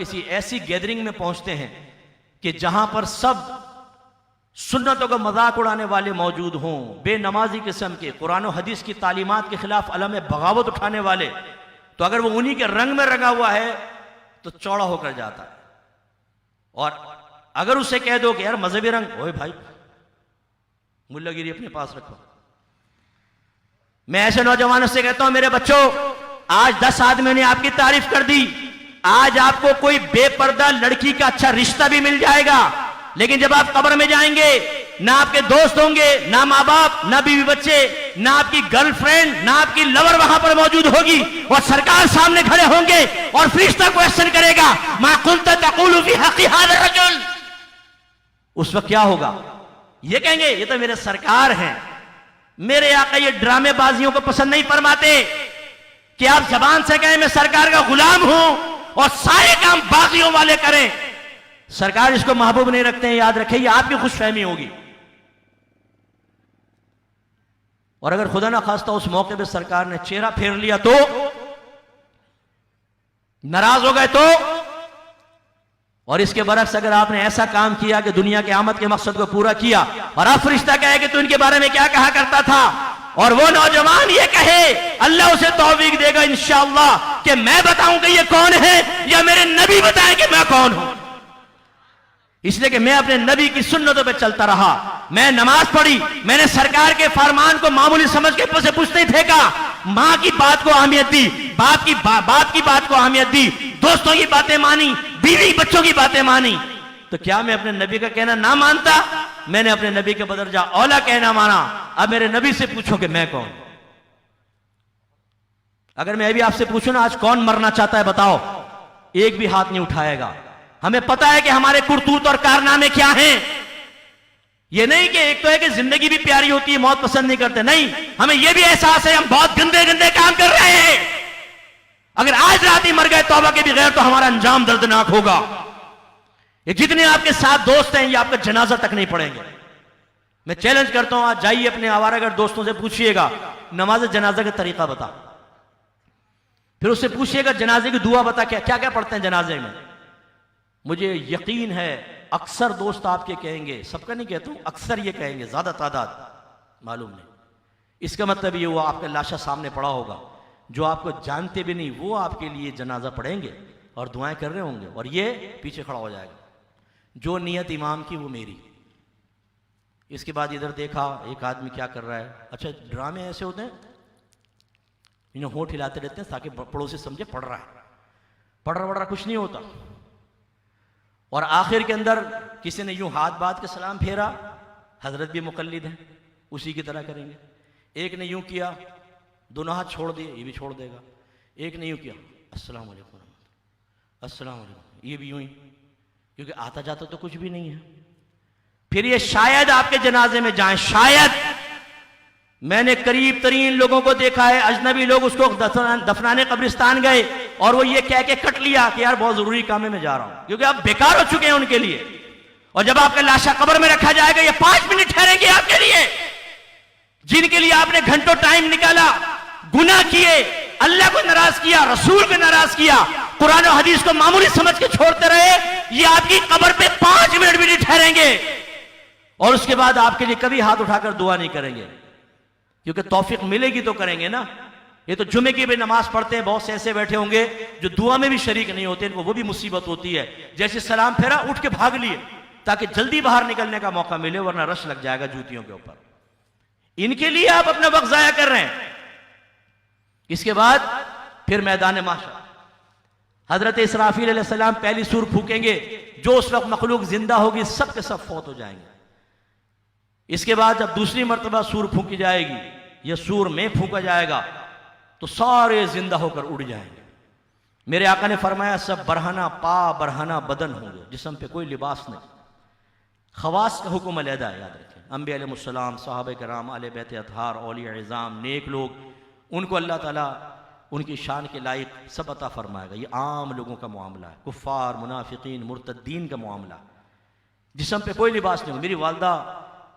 किसी ऐसी गैदरिंग में पहुंचते हैं कि जहां पर सब सुन्नतों का मजाक उड़ाने वाले मौजूद हों, बेनमाजी किस्म के, कुरान और हदीस की तालीमात के खिलाफ अलम बगावत उठाने वाले, तो अगर वो उन्हीं के रंग में रंगा हुआ है तो चौड़ा होकर जाता है। और अगर उसे कह दो कि यार मजहबी रंग, ओए भाई मुल्लागिरी अपने पास रखो। मैं ऐसे नौजवानों से कहता हूं, मेरे बच्चों, आज 10 आदमियों ने आपकी तारीफ कर दी, आज आपको कोई बेपर्दा लड़की का अच्छा रिश्ता भी मिल जाएगा, लेकिन जब आप कब्र में जाएंगे, ना आपके दोस्त होंगे, ना माँ बाप, ना बीवी बच्चे, ना आपकी गर्लफ्रेंड, ना आपकी लवर वहां पर मौजूद होगी, और सरकार सामने खड़े होंगे और फरिश्ता क्वेश्चन करेगा, मा कुंत तक़ूलु फी हक़्क़ि हाज़ा रजुल। उस वक्त क्या होगा? ये कहेंगे ये तो मेरे सरकार हैं, मेरे आका ये ड्रामेबाजियों को पसंद नहीं फरमाते कि आप जबान से कहें मैं सरकार का गुलाम हूं और सारे काम बागियों वाले करें। सरकार इसको महबूब नहीं रखते हैं, याद रखें, ये आपकी खुशफहमी होगी। और अगर खुदा ना खास्ता उस मौके पे सरकार ने चेहरा फेर लिया तो, नाराज हो गए तो, और इसके बरक्स अगर आपने ऐसा काम किया कि दुनिया के आमद के मकसद को पूरा किया, और अब फरिश्ता कहे कि तू इनके बारे में क्या कहा करता था, और वो नौजवान ये कहे, अल्लाह उसे तौफीक देगा इंशाअल्लाह कि मैं बताऊं कि ये कौन है, या मेरे नबी बताएं कि मैं कौन हूं। इसलिए कि मैं अपने नबी की सुन्नतों पे चलता रहा, मैं नमाज पढ़ी, मैंने सरकार के फरमान को मामूली समझ के से पूछते ही फेंका, माँ की बात को अहमियत दी, बाप की बात को अहमियत दी, दोस्तों की बातें मानी, बीवी बच्चों की बातें मानी। तो क्या मैं अपने नबी का कहना ना मानता? मैंने अपने नबी के बदरजा औला कहना माना। अब मेरे नबी से पूछो कि मैं कौन। अगर मैं अभी आपसे पूछूं ना, आज कौन मरना चाहता है बताओ, एक भी हाथ नहीं उठाएगा। हमें पता है कि हमारे कुरतूत और कारनामे क्या हैं। ये नहीं कि एक तो है कि जिंदगी भी प्यारी होती है, मौत पसंद नहीं करते, नहीं, हमें यह भी एहसास है हम बहुत गंदे गंदे काम कर रहे हैं। अगर आज रात ही मर गए तौबा के बगैर तो हमारा अंजाम दर्दनाक होगा। ये जितने आपके साथ दोस्त हैं, ये आपका जनाजा तक नहीं पढ़ेंगे। मैं चैलेंज करता हूं, आज जाइए अपने आवारागर दोस्तों से पूछिएगा, नमाज जनाजा का तरीका बता, फिर उससे पूछिएगा जनाजे की दुआ बता, क्या क्या पढ़ते हैं जनाजे में। मुझे यकीन है अक्सर दोस्त आपके कहेंगे, सबका नहीं कहता हूं, अक्सर ये कहेंगे, ज्यादा तादाद मालूम नहीं। इसका मतलब ये हुआ आपका लाशा सामने पड़ा होगा, जो आपको जानते भी नहीं वो आपके लिए जनाजा पढ़ेंगे और दुआएं कर रहे होंगे, और ये पीछे खड़ा हो जाएगा, जो नियत इमाम की वो मेरी। इसके बाद इधर देखा एक आदमी क्या कर रहा है। अच्छा, ड्रामे ऐसे होते हैं, इन्हें होठ हिलाते रहते हैं ताकि पड़ोसी समझे पढ़ रहा है, पढ़ रहा कुछ नहीं होता। और आखिर के अंदर किसी ने यूं हाथ बात के सलाम फेरा, हजरत भी मुकल्लिद है, उसी की तरह करेंगे। एक ने यूं किया, दोनों हाथ छोड़ दिए, ये भी छोड़ देगा। एक ने यूं किया, अस्सलाम वालेकुम, अस्सलाम वालेकुम, ये भी यूं ही, क्योंकि आता जाता तो कुछ भी नहीं है। फिर ये शायद आपके जनाजे में जाएं, शायद। मैंने करीब तरीन लोगों को देखा है, अजनबी लोग उसको दफनाने कब्रिस्तान गए और वो ये कह के कट लिया कि यार बहुत जरूरी काम है मैं जा रहा हूं, क्योंकि आप बेकार हो चुके हैं उनके लिए। और जब आपका लाशा कब्र में रखा जाएगा, ये 5 मिनट ठहरेंगे आपके लिए, जिनके लिए आपने घंटों टाइम निकाला, गुनाह किए, अल्लाह को नाराज किया, रसूल को नाराज किया, कुरान और हदीस को मामूली समझ के छोड़ते रहे, ये आपकी कब्र पे 5 मिनट भी नहीं ठहरेंगे। और उसके बाद आपके लिए कभी हाथ उठाकर दुआ नहीं करेंगे, क्योंकि तौफीक मिलेगी तो करेंगे ना। ये तो जुमे की भी नमाज पढ़ते हैं, बहुत से ऐसे बैठे होंगे जो दुआ में भी शरीक नहीं होते, इनको वो भी मुसीबत होती है। जैसे सलाम फेरा, उठ के भाग लिए ताकि जल्दी बाहर निकलने का मौका मिले, वरना रश लग जाएगा जूतियों के ऊपर। इनके लिए आप अपना वक्त जाया कर रहे हैं। इसके बाद फिर मैदान माशर, हजरत इसराफील अलैहिस्सलाम पहली सूर फूकेंगे, जो उस वक्त मखलूक जिंदा होगी सब के सब फौत हो जाएंगे। इसके बाद जब दूसरी मर्तबा सूर फूकी जाएगी, यह सूर में फूका जाएगा, तो सारे जिंदा होकर उड़ जाएंगे। मेरे आका ने फरमाया, सब बरहना पा बरहना बदन होंगे, जिस्म पे कोई लिबास नहीं। खवास का हुक्म अलहदा है, याद रखें। अंबिया अलैहिस्सलाम, सहाबा किराम, आले बैत अतहार, औलिया इज़ाम, नेक लोग, उनको अल्लाह ताला उनकी शान के लायक सब अता फरमाएगा। ये आम लोगों का मामला है, कुफ्फार, मुनाफिकीन, मुर्तद्दीन का मामला। जिस्म पे कोई लिबास नहीं हो। मेरी वालदा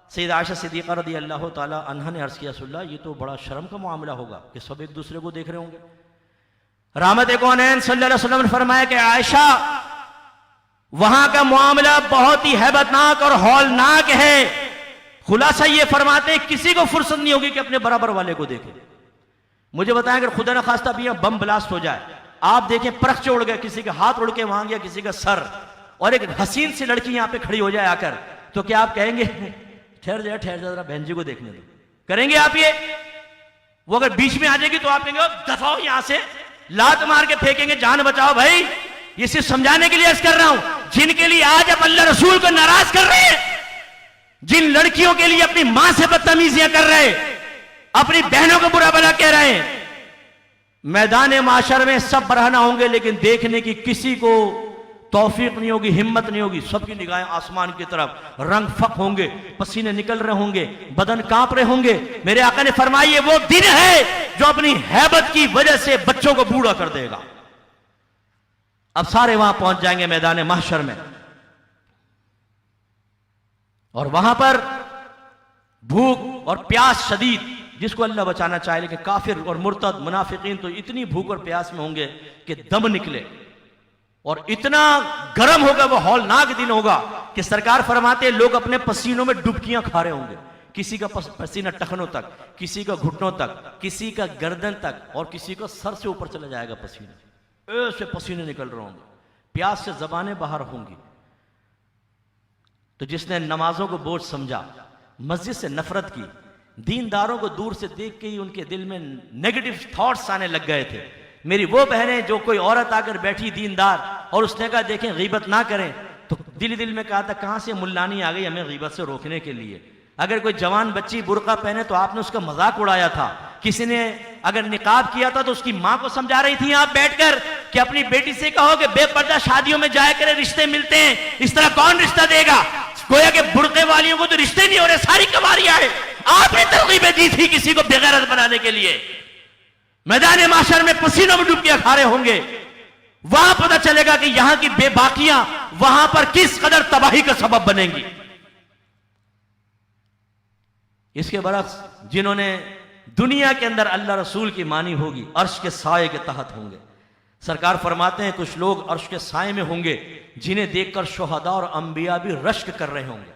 सैयद आयशा सिद्दीक़ा रज़ी अल्लाह ताला अन्हा ने अर्ज़ किया, रसूलल्लाह ये तो बड़ा शर्म का मामला होगा कि सब एक दूसरे को देख रहे होंगे। रहमत कौनैन सल्लल्लाहु अलैहि वसल्लम ने फरमाया कि आयशा, वहां का मामला बहुत ही हैबतनाक और हौलनाक है। खुलासा ये फरमाते हैं किसी को फुर्सत नहीं होगी कि अपने बराबर वाले को देखे। मुझे बताएं अगर खुदा न खास्ता भी यहां बम ब्लास्ट हो जाए, आप देखें परख से उड़ गया, किसी का हाथ उड़ के वहां गया, किसी का सर, और एक हसीन सी लड़की यहां पे खड़ी हो जाए आकर, तो क्या आप कहेंगे ठहर जा जरा बहन जी को देखने दो? करेंगे आप ये? वो अगर बीच में आ जाएगी तो आप कहेंगे दफाओ यहां से, लात मार के फेंकेंगे, जान बचाओ भाई। ये सिर्फ समझाने के लिए अर्ज कर रहा हूं, जिनके लिए आज आप अल्लाह रसूल को नाराज कर रहे हैं, जिन लड़कियों के लिए अपनी मां से बदतमीजियां कर रहे हैं, अपनी बहनों को बुरा भला कह रहे हैं, मैदान माशर में सब बरहना होंगे, लेकिन देखने की किसी को तौफीक नहीं होगी, हिम्मत नहीं होगी। सबकी निगाहें आसमान की तरफ, रंग फक होंगे, पसीने निकल रहे होंगे, बदन कांप रहे होंगे। मेरे आका ने फरमाया वो दिन है जो अपनी हैबत की वजह से बच्चों को बूढ़ा कर देगा। अब सारे वहां पहुंच जाएंगे मैदान महशर में, और वहां पर भूख और प्यास शदीद, जिसको अल्लाह बचाना चाहे, लेकिन काफिर और मुर्तद मुनाफिकीन तो इतनी भूख और प्यास में होंगे कि दम निकले, और इतना गर्म होगा, वो हौलनाक दिन होगा कि सरकार फरमाते लोग अपने पसीनों में डुबकियां खा रहे होंगे। किसी का पसीना टखनों तक, किसी का घुटनों तक, किसी का गर्दन तक, और किसी का सर से ऊपर चला जाएगा पसीना, ऐसे पसीने निकल रहे होंगे, प्यास से जबानें बाहर होंगी। तो जिसने नमाजों को बोझ समझा, मस्जिद से नफरत की, दीनदारों को दूर से देख के ही उनके दिल में नेगेटिव थॉट्स आने लग गए थे। मेरी वो बहनें जो कोई औरत आकर बैठी दीनदार, और उसने कहा देखें गीबत ना करें, तो दिल में कहा था कहां से मुल्लानी आ गई हमें गीबत से रोकने के लिए। अगर कोई जवान बच्ची बुर्का पहने तो आपने उसका मजाक उड़ाया था, किसी ने अगर निकाब किया था तो उसकी मां को समझा रही थी आप बैठकर कि अपनी बेटी से कहो कि बेपर्दा शादियों में जाया करे, रिश्ते मिलते हैं, इस तरह कौन रिश्ता देगा? गोया कि बुर्के वालियों को तो रिश्ते नहीं हो रहे, सारी कमारियां हैं। आपने तरकीबें दी थी किसी को बेगैरत बनाने के लिए। मैदान माशर में पसीनों में डुबकियां खा रहे होंगे, वहां पता चलेगा कि यहां की बेबाकियां वहां पर किस कदर तबाही का सबब बनेंगी। इसके बरक्स जिन्होंने दुनिया के अंदर अल्लाह रसूल की मानी होगी, अर्श के साए के तहत होंगे। सरकार फरमाते हैं कुछ लोग अर्श के साए में होंगे जिन्हें देखकर शुहदा और अंबिया भी रश्क कर रहे होंगे।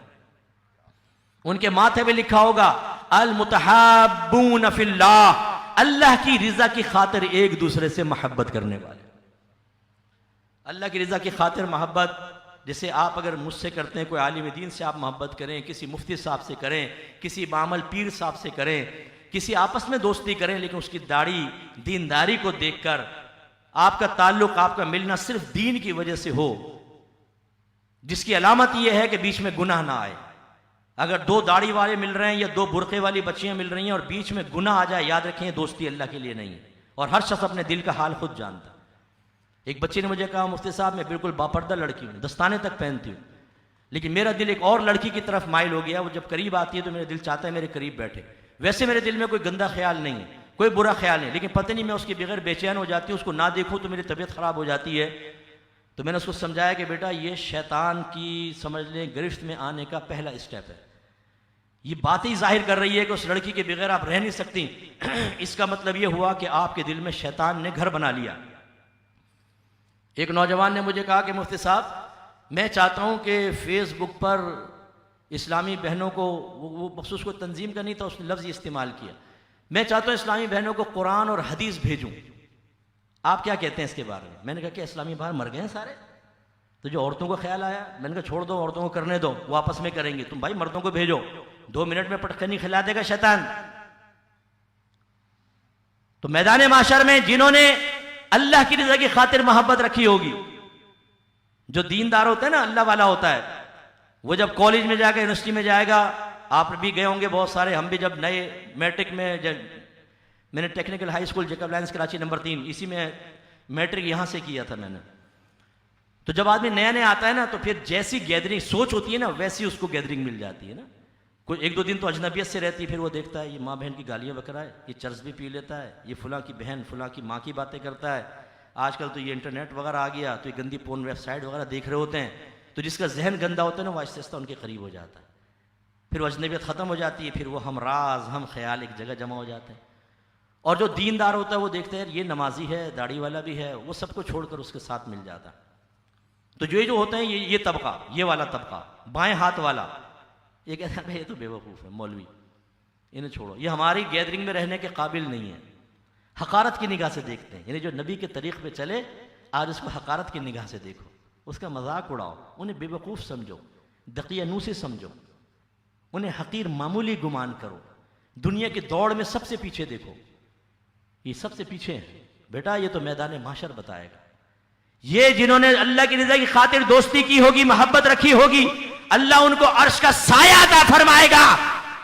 उनके माथे पे लिखा होगा अल मुतहब्बून फिल्लाह, अल्लाह की रिजा की खातिर एक दूसरे से मोहब्बत करने वाले। अल्लाह की रिजा की खातिर मोहब्बत, जैसे आप अगर मुझसे करते हैं, कोई आलिम दीन से आप मोहब्बत करें, किसी मुफ्ती साहब से करें, किसी मामल पीर साहब से करें, किसी आपस में दोस्ती करें, लेकिन उसकी दाढ़ी दीनदारी को देखकर आपका ताल्लुक, आपका मिलना सिर्फ दीन की वजह से हो, जिसकी अलामत यह है कि बीच में गुनाह ना आए। अगर दो दाढ़ी वाले मिल रहे हैं या दो बुरके वाली बच्चियां मिल रही हैं और बीच में गुनाह आ जाए, याद रखें दोस्ती अल्लाह के लिए नहीं है, और हर शख्स अपने दिल का हाल खुद जानता। एक बच्ची ने मुझे कहा मुफ्ती साहब मैं बिल्कुल बापर्दा लड़की हूँ, दस्ताने तक पहनती हूँ, लेकिन मेरा दिल एक और लड़की की तरफ माइल हो गया। वो जब करीब आती है तो मेरा दिल चाहता है मेरे करीब बैठे। वैसे मेरे दिल में कोई गंदा ख्याल नहीं है, कोई बुरा ख्याल नहीं, लेकिन पता नहीं मैं उसके बगैर बेचैन हो जाती हूँ, उसको ना देखूँ तो मेरी तबीयत खराब हो जाती है। तो मैंने उसको समझाया कि बेटा ये शैतान की समझ लें गिरफ्त में आने का पहला स्टेप है। ये बात ही जाहिर कर रही है कि उस लड़की के बगैर आप रह नहीं सकती। इसका मतलब ये हुआ कि आपके दिल में शैतान ने घर बना लिया। एक नौजवान ने मुझे कहा कि मुफ्ती साहब मैं चाहता हूं कि फेसबुक पर इस्लामी बहनों को, वो मखसूस को तंजीम का नहीं था, उसने लफ्ज़ इस्तेमाल किया, मैं चाहता हूं इस्लामी बहनों को कुरान और हदीस भेजूं, आप क्या कहते हैं इसके बारे में? मैंने कहा कि इस्लामी भाई मर गए हैं सारे, तो जो औरतों को ख्याल आया, मैंने कहा छोड़ दो, औरतों को करने दो, वो आपस में करेंगे, तुम भाई मर्दों को भेजो, 2 मिनट में पटखनी खिला देगा शैतान। तो मैदान माशर में जिन्होंने अल्लाह की रज़ा की खातिर मोहब्बत रखी होगी, जो दीनदार होता है ना, अल्लाह वाला होता है, वो जब कॉलेज में जाएगा, यूनिवर्सिटी में जाएगा, आप भी गए होंगे बहुत सारे, हम भी जब नए मैट्रिक में, जब मैंने technical high school Jacob lines Karachi number 3, इसी में मैट्रिक यहाँ से किया था मैंने। तो जब आदमी नया नया आता है ना, तो फिर जैसी गैदरिंग सोच होती है ना, वैसी उसको गैदरिंग मिल जाती है ना। कोई 1-2 दिन तो अजनबियत से रहती है, फिर वो देखता है ये माँ बहन की गालियाँ बकरा है, ये चर्च भी पी लेता है, ये फुला की बहन फुला की माँ की बातें करता है, आजकल तो ये इंटरनेट वगैरह आ गया, तो ये गंदी पोर्न वेबसाइट वगैरह देख रहे होते हैं। तो जिसका जहन गंदा होता है ना, वो आहिस्ता आहिस्ता उनके करीब हो जाता है, फिर वो अजनबियत ख़त्म हो जाती है, फिर वो हम राज हम ख्याल एक जगह जमा हो जाते हैं। और जो दीनदार होता है वो देखते हैं ये नमाजी है, दाढ़ी वाला भी है, वो सबको छोड़कर उसके साथ मिल जाता है। तो जो होते हैं ये तबका, ये वाला तबका, बाएं हाथ वाला, ये कहते हैं ये तो बेवकूफ़ है मौलवी, इन्हें छोड़ो, ये हमारी गैदरिंग में रहने के काबिल नहीं है। हकारत की निगाह से देखते हैं, यानी जो नबी के तरीक़ पे चले आज उसको हकारत की निगाह से देखो, उसका मजाक उड़ाओ, उन्हें बेवकूफ़ समझो, दकियानूसी समझो, उन्हें हकीर मामूली गुमान करो, दुनिया की दौड़ में सबसे पीछे देखो, ये सबसे पीछे हैं बेटा, ये तो मैदान माशर बताएगा। ये जिन्होंने अल्लाह की रज़ा की खातिर दोस्ती की होगी, मोहब्बत रखी होगी, अल्लाह उनको अर्श का साया अता फरमाएगा।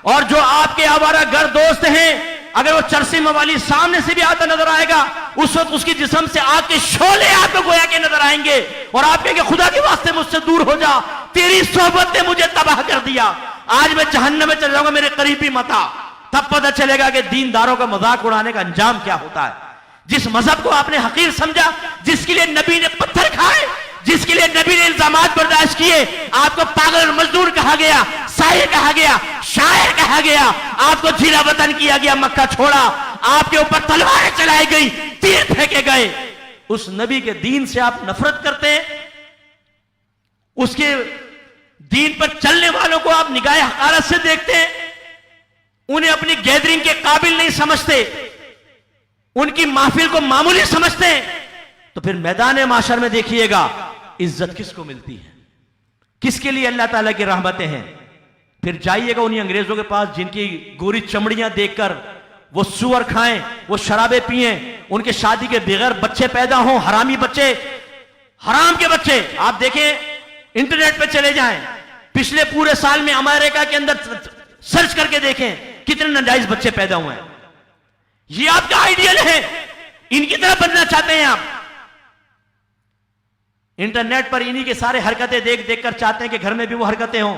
और जो आपके आवारा घर दोस्त हैं, अगर वो चरसी मवाली सामने से भी आता नजर आएगा, उस वक्त उसकी जिस्म से आग के शोले आपको गोया के नजर आएंगे और आप कहेंगे खुदा के वास्ते मुझसे दूर हो जा, तेरी सोहबत ने मुझे तबाह कर दिया, आज मैं जहन्नम में चल जाऊंगा, मेरे करीबी मत आ। तब पता चलेगा कि दीनदारों का मजाक उड़ाने का अंजाम क्या होता है। जिस मजहब को आपने हकीर समझा, जिसके लिए नबी ने पत्थर खाए, जिसके लिए नबी ने इल्जामात बर्दाश्त किए, आपको पागल और मजदूर कहा गया, साहिर कहा गया, शायर कहा गया, आपको जिला वतन किया गया, मक्का छोड़ा, आपके ऊपर तलवारें चलाई गई, तीर फेंके गए, उस नबी के दीन से आप नफरत करते हैं, उसके दीन पर चलने वालों को आप निगाह हकारत से देखते हैं, उन्हें अपनी गैदरिंग के काबिल नहीं समझते, उनकी महफिल को मामूली समझते हैं, तो फिर मैदान माशर में देखिएगा इज्जत किसको मिलती है, किसके लिए अल्लाह ताला की रहमतें हैं। फिर जाइएगा उन्हीं अंग्रेजों के पास जिनकी गोरी चमड़ियां देखकर वो सुअर खाएं, वो शराबे पिएं, उनके शादी के बगैर बच्चे पैदा हों, हरामी बच्चे, हराम के बच्चे। आप देखें, इंटरनेट पे चले जाएं, पिछले पूरे साल में अमेरिका के अंदर सर्च करके देखें कितने नाजायज बच्चे पैदा हुए हैं। ये आपका आइडियल है, इनकी तरह बनना चाहते हैं आप। इंटरनेट पर इन्हीं के सारे हरकतें देख देख कर चाहते हैं कि घर में भी वो हरकतें हों,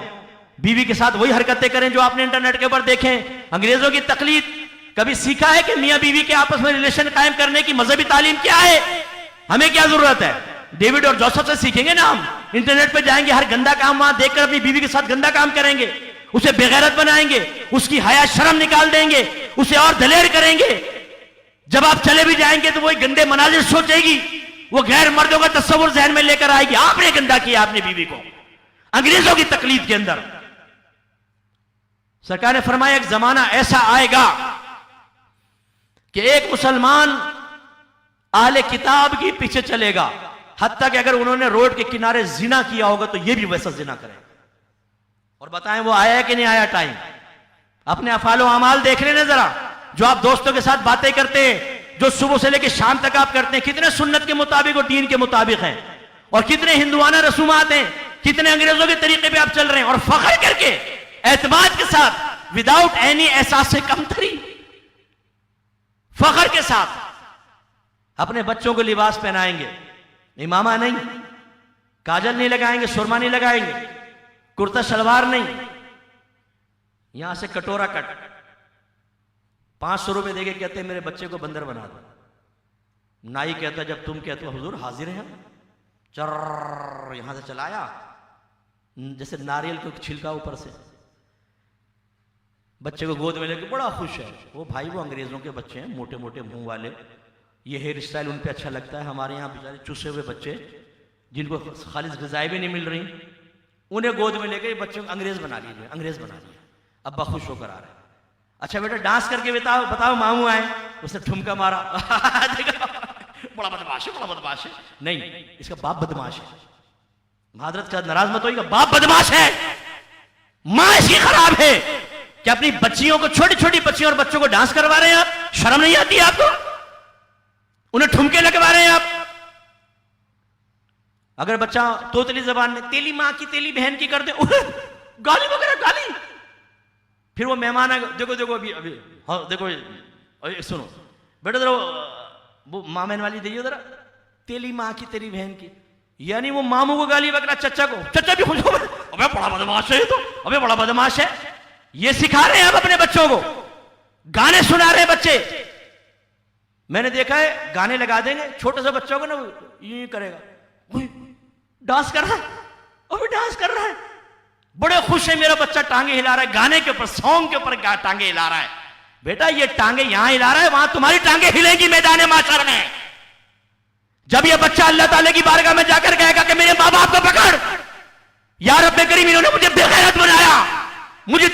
बीवी के साथ वही हरकतें करें जो आपने इंटरनेट के ऊपर देखें। अंग्रेजों की तकलीद कभी सीखा है कि मियां बीवी के आपस में रिलेशन कायम करने की मजहबी तालीम क्या है? हमें क्या जरूरत है? डेविड और जोसेफ से सीखेंगे ना हम। इंटरनेट पर जाएंगे, हर गंदा काम वहां देखकर अपनी बीवी के साथ गंदा काम करेंगे, उसे बेगैरत बनाएंगे, उसकी हया शर्म निकाल देंगे, उसे और दलेर करेंगे। जब आप चले भी जाएंगे तो वही गंदे मनाजिर सोचेगी, वो गैर मर्दों का तस्वुर जहन में लेकर आएगी, आपने गंदा किया अपनी बीवी को। अंग्रेजों की तकलीद के अंदर सरकार ने फरमाया एक जमाना ऐसा आएगा कि एक मुसलमान आले किताब के पीछे चलेगा, हत्ता कि अगर उन्होंने रोड के किनारे जिना किया होगा तो ये भी वैसा जिना करेगा। और बताएं वो आया कि नहीं आया टाइम? अपने अफालो अमाल देख लेना जरा। जो आप दोस्तों के साथ बातें करते हैं, जो सुबह से लेकर शाम तक आप करते हैं, कितने सुन्नत के मुताबिक और दीन के मुताबिक हैं, और कितने हिंदुआना रसूमात हैं, कितने अंग्रेजों के तरीके पे आप चल रहे हैं, और फख्र करके एतमाद के साथ, विदाउट एनी एहसास से कमतरी, फख्र के साथ अपने बच्चों को लिबास पहनाएंगे, इमामा नहीं, काजल नहीं लगाएंगे, सुरमा नहीं लगाएंगे, कुर्ता शलवार नहीं, यहां से कटोरा कट 500 रुपए देके कहते हैं मेरे बच्चे को बंदर बना दो। नाई कहता जब तुम कहते हो हुजूर हाजिर हैं, चर यहां से चलाया जैसे नारियल को छिलका ऊपर से, बच्चे को गोद में लेके बड़ा खुश है। वो भाई वो अंग्रेजों के बच्चे हैं, मोटे मोटे मुंह वाले, ये हेयर स्टाइल उन पे अच्छा लगता है। हमारे यहाँ बेचारे चूसे हुए बच्चे जिनको खालिस ग़िज़ाएं भी नहीं मिल रही, उन्हें गोद में लेके बच्चों को अंग्रेज बना लीजिए, अंग्रेज बना लिया। अब्बा खुश होकर आ रहे हैं, अच्छा बेटा डांस करके बताओ मामू आए, उसने ठुमका मारा बड़ा बदमाश है, बड़ा बदमाश है। नहीं, इसका बाप बदमाश है। मादरत का नाराज मत होइएगा, बाप बदमाश है, मां इसकी खराब है कि अपनी बच्चियों को, छोटी छोटी बच्चियों और बच्चों को डांस करवा रहे हैं आप। शर्म नहीं आती आपको? उन्हें ठुमके लगवा रहे हैं आप। अगर बच्चा तोतली जबान में तेली मां की तेली बहन की कर दे, गाली वगैरह गाली, फिर वो मेहमान है, देखो देखो अभी अभी हाँ देखो सुनो बेटा जरा वो मामेन वाली दीजिए जरा, तेली माँ की तेरी बहन की, यानी वो मामू को गाली बकरा चचा को, चचा भी खुश हो गए, अबे बड़ा बदमाश है तो, अबे बड़ा बदमाश है। ये सिखा रहे हैं आप अपने बच्चों को, गाने सुना रहे हैं बच्चे। मैंने देखा है गाने लगा देंगे, छोटे से बच्चों को ना ये करेगा, डांस कर रहा है, अभी डांस कर रहा है, बड़े खुश है मेरा बच्चा, टांगे हिला रहा है, गाने के ऊपर, सॉन्ग के ऊपर टांगे हिला रहा है। बेटा ये टांगे यहां हिला रहा है, वहां तुम्हारी टांगे हिलेगी मैदान माशर में। जब यह बच्चा अल्लाह ताला की बारगाह में जाकर कहेगा कि मेरे माँ बाप को पकड़, यार रब्बे करीम इन्होंने मुझे बेगैरत बनाया, मुझे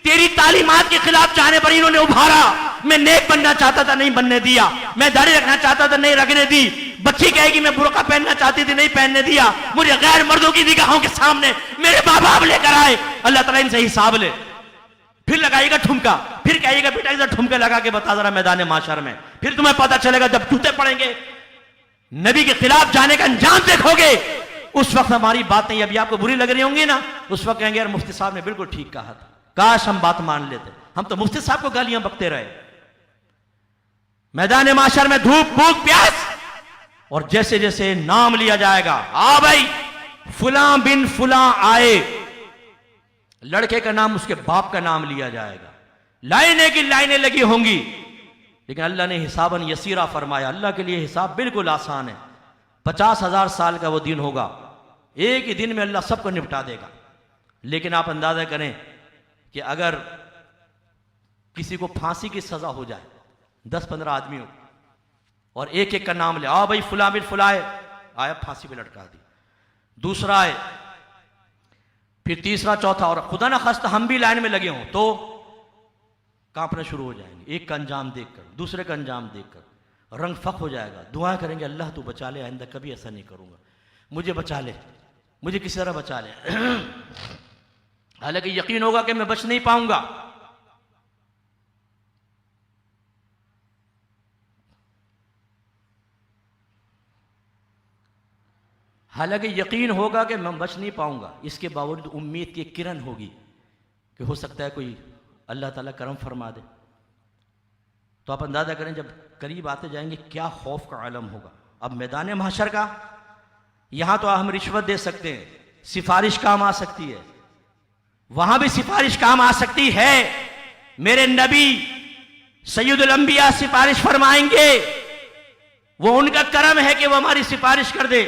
तेरी तालीमात के खिलाफ जाने पर इन्होंने उभारा, मैं नेक बनना चाहता था नहीं बनने दिया, मैं दाढ़ी रखना चाहता था नहीं रखने दी, बच्ची कहेगी मैं बुर्का पहनना चाहती थी नहीं पहनने दिया, मुझे गैर मर्दों की निगाहों के सामने मेरे माँ बाप लेकर आए, अल्लाह ताला इनसे हिसाब ले। फिर लगाएगा ठुमका, फिर कहेगा बेटा इधर ठुमके लगा के बता जरा मैदान माशर में, फिर तुम्हें पता चलेगा जब जूते पड़ेंगे, नबी के खिलाफ जाने का अंजाम देखोगे, उस वक्त हमारी बातें अभी आपको बुरी लग रही होंगी ना, उस वक्त कहेंगे यार मुफ्ती साहब ने बिल्कुल ठीक कहा था, काश हम बात मान लेते, हम तो मुफ्ती साहब को गालियां बकते रहे। मैदान माशर में धूप भूख प्यास, और जैसे जैसे नाम लिया जाएगा, आ भाई फुला बिन फुला आए, लड़के का नाम उसके बाप का नाम लिया जाएगा, लाइनें की लाइनें लगी होंगी, लेकिन अल्लाह ने हिसाबन यसीरा फरमाया, अल्लाह के लिए हिसाब बिल्कुल आसान है। 50,000 साल का वो दिन होगा, एक ही दिन में अल्लाह सबको निपटा देगा। लेकिन आप अंदाजा करें कि अगर किसी को फांसी की सजा हो जाए 10-15 आदमियों, और एक एक का नाम ले, आ भाई फुला बिन फुला आया, फांसी पे लटका दी, दूसरा आए, फिर तीसरा चौथा, और खुदा ना खास्ता हम भी लाइन में लगे हों तो कांपना शुरू हो जाएंगे, एक का अंजाम देखकर, दूसरे का अंजाम देखकर रंग फक हो जाएगा, दुआ करेंगे अल्लाह तू बचा ले, आइंदा कभी ऐसा नहीं करूंगा, मुझे बचा ले, मुझे किसी तरह बचा ले। हालांकि यकीन होगा कि मैं बच नहीं पाऊंगा, हालांकि यकीन होगा कि मैं बच नहीं पाऊंगा, इसके बावजूद उम्मीद की किरण होगी कि हो सकता है कोई अल्लाह ताला करम फरमा दे। तो आप अंदाजा करें जब करीब आते जाएंगे क्या खौफ का आलम होगा। अब मैदान महशर का, यहां तो हम रिश्वत दे सकते हैं, सिफारिश काम आ सकती है, वहां भी सिफारिश काम आ सकती है, मेरे नबी सैयदुल अंबिया सिफारिश फरमाएंगे, वो उनका करम है कि वो हमारी सिफारिश कर दे,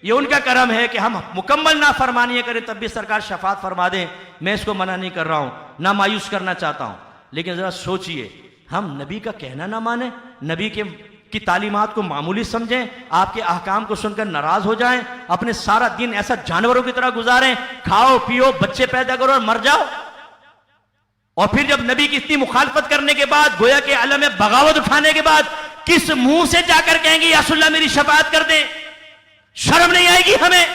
ये उनका करम है कि हम मुकम्मल ना फरमानिए करें तब भी सरकार शफात फरमा दें। मैं इसको मना नहीं कर रहा हूं, ना मायूस करना चाहता हूं, लेकिन जरा सोचिए, हम नबी का कहना ना माने, नबी की तालीमात को मामूली समझें, आपके अहकाम को सुनकर नाराज हो जाएं, अपने सारा दिन ऐसा जानवरों की तरह गुजारें, खाओ पियो बच्चे पैदा करो और मर जाओ, और फिर जब नबी की इतनी मुखालफत करने के बाद, गोया के आलम में बगावत उठाने के बाद, किस मुंह से जाकर कहेंगे या रसूलल्लाह मेरी शफाअत कर दें? शर्म नहीं आएगी हमें?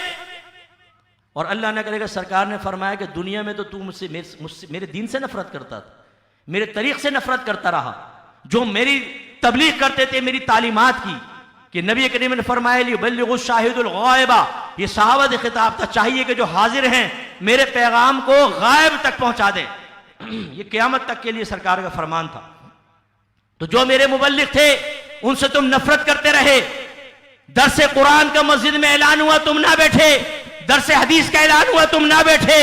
और अल्लाह ने करेगा, सरकार ने फरमाया कि दुनिया में तो तू मुझसे मेरे दीन से नफरत करता था, मेरे तरीक से नफरत करता रहा, जो मेरी तबलीग करते थे मेरी तालीमात की, कि नबी करीम ने फरमाया लियुबल्लिगु शाहिदुल गायबा, ये सहाबा से खिताब था, चाहिए कि जो हाजिर हैं मेरे पैगाम को गायब तक पहुंचा दें। ये क़यामत तक के लिए सरकार का फरमान था। तो जो मेरे मुबल्लिग थे उनसे तुम नफरत करते रहे, दरसे कुरान का मस्जिद में ऐलान हुआ तुम ना बैठे, दरसे हदीस का ऐलान हुआ तुम ना बैठे,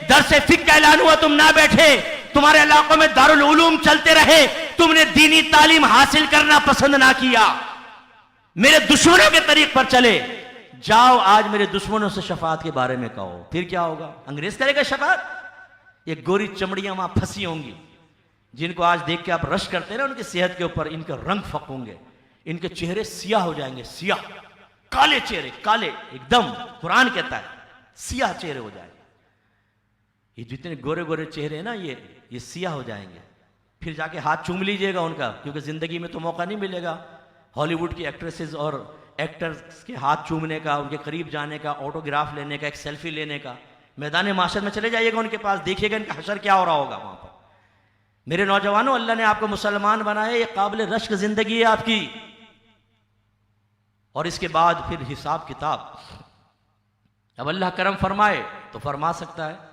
दरसे फिक्र का ऐलान हुआ तुम ना बैठे, तुम्हारे इलाकों में दारुल उलूम चलते रहे, तुमने दीनी तालीम हासिल करना पसंद ना किया, मेरे दुश्मनों के तरीक पर चले। जाओ आज मेरे दुश्मनों से शफात के बारे में कहो, फिर क्या होगा? अंग्रेज करेगा शफात? ये गोरी चमड़ियां वहां फंसी होंगी, जिनको आज देख के आप रश करते हैं ना उनकी सेहत के ऊपर, इनके रंग फक होंगे, इनके चेहरे सियाह हो जाएंगे, सियाह काले चेहरे, काले एकदम, कुरान कहता है सियाह चेहरे हो जाएंगे। ये जितने गोरे गोरे चेहरे हैं ना ये सियाह हो जाएंगे। फिर जाके हाथ चूम लीजिएगा उनका, क्योंकि जिंदगी में तो मौका नहीं मिलेगा हॉलीवुड की एक्ट्रेसेस और एक्टर्स के हाथ चूमने का, उनके करीब जाने का, ऑटोग्राफ लेने का, एक सेल्फी लेने का। मैदान माशर में चले जाइएगा उनके पास, देखिएगा इनका हशर क्या हो रहा होगा वहां पर। मेरे नौजवानों, अल्लाह ने आपको मुसलमान बनाया, ये काबिल रश्क जिंदगी है आपकी, और इसके बाद फिर हिसाब किताब। अब अल्लाह करम फरमाए तो फरमा सकता है।